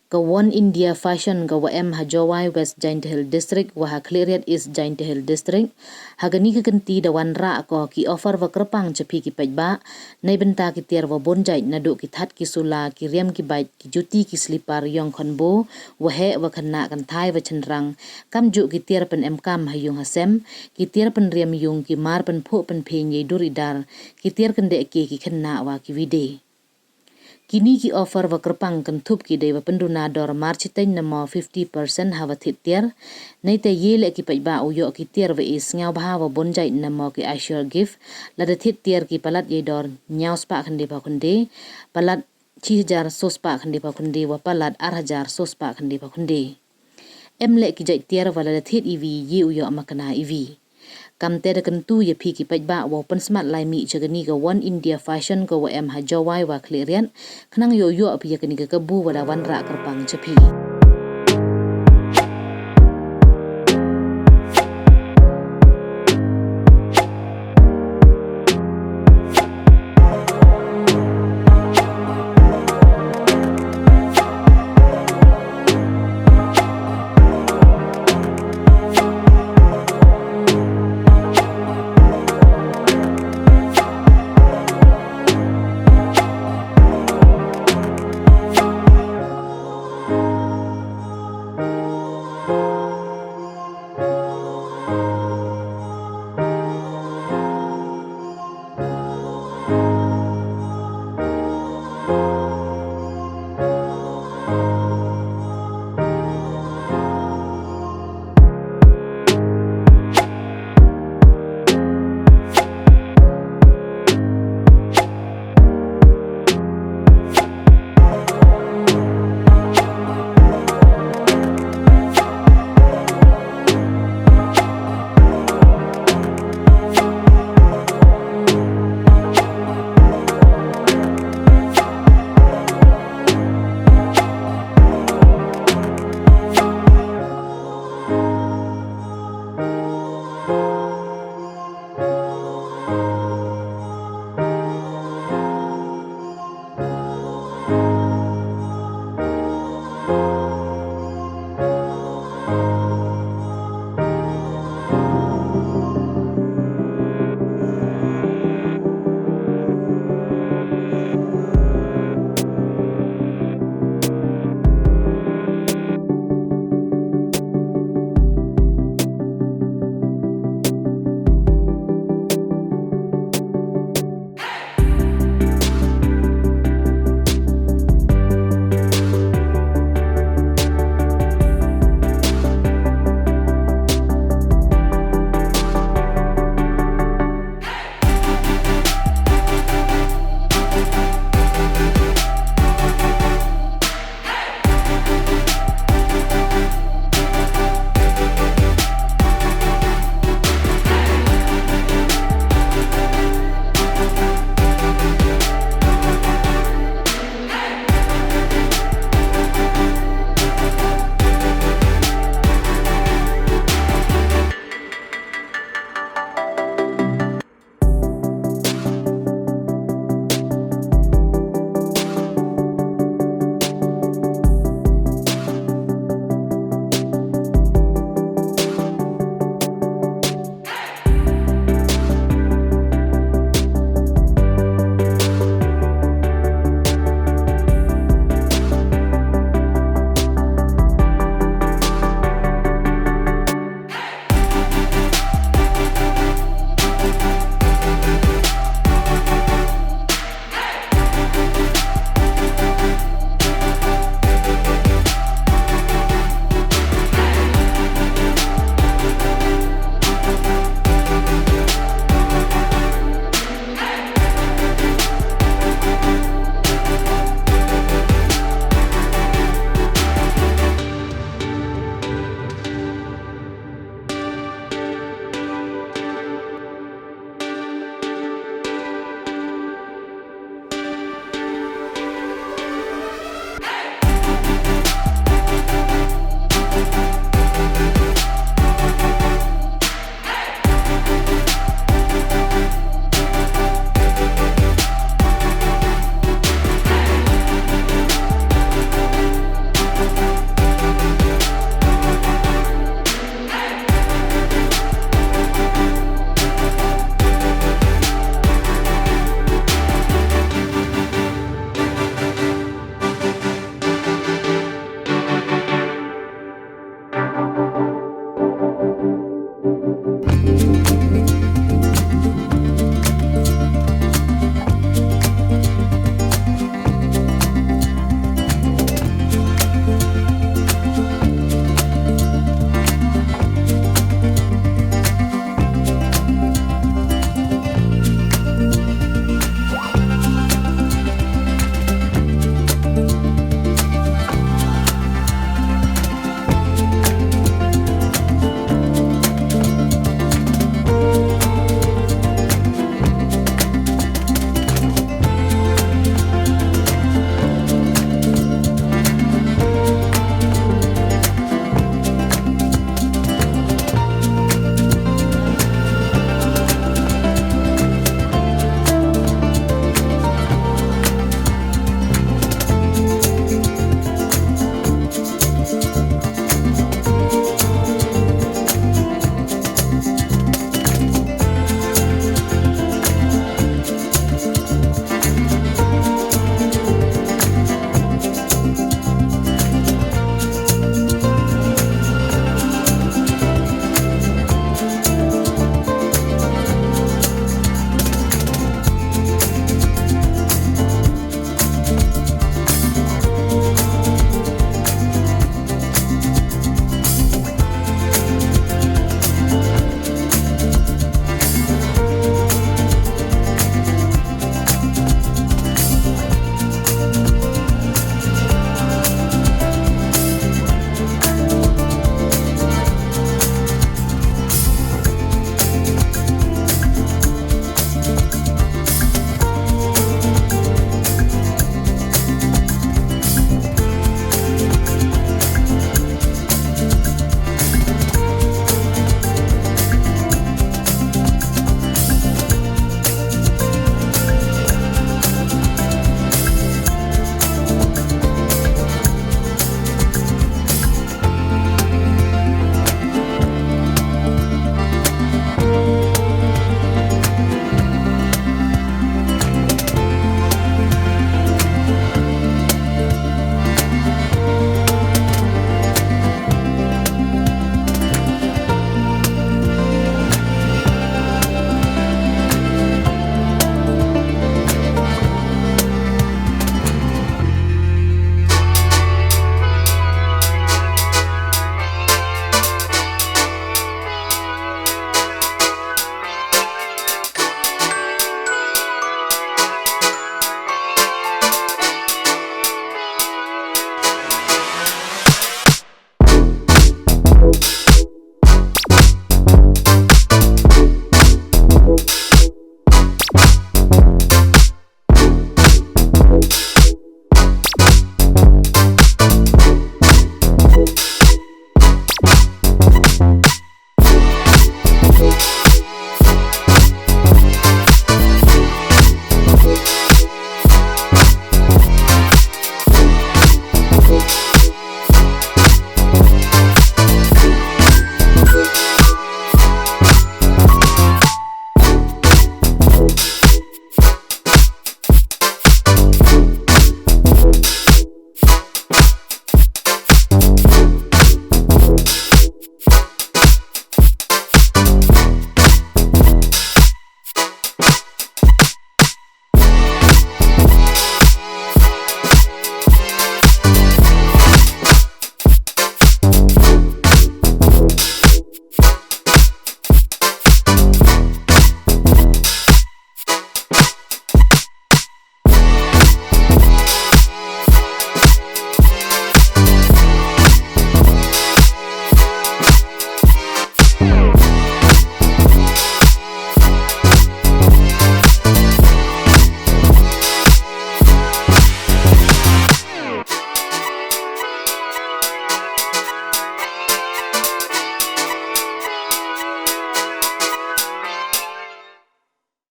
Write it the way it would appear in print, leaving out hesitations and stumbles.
Ka One India Fashion ka wa ha Jowai West Giant Hill District wa ha Khliehriat East Giant Hill District hagani ka kanti da wan ra ko ki offer wa kerpang cepi ki pajba nai benta ki tiar wa bonjai na do ki that ki sula ki riam ki bait ki juti ki slipar yong khonbo wa he wa khana kan thai wa chenrang kam ju ki tiar pen em kam hayung hasem ki tiar pen riam yung ki mar pen pho pen phen ye duridar ki tiar kan de ki khanna wa ki vide kini ki offer wa kerpang kan thup ki dei wa penduna dor mar chiteiñ na mo 50% hawa thit tiar nei te yele ki pajba uyo ki tiar wa is ngau ba wa bonjai na mo ki assure gift la de thit tiar ki palat ye dor nyau spa khande ba khunde palat 6000 sos pa khande ba khunde wa palat 8000 sos pa khande ba khunde emle ki jai tiar wa la de thit ev ye uyo makana ev kam te da kan tu ye phi ki pajba wa pen smart lai mi chagani ga One India Fashion ga wa ha Jowai wa Khliehriat khnang yo yo api ya kani ga bu wala wan ra kerpang chepi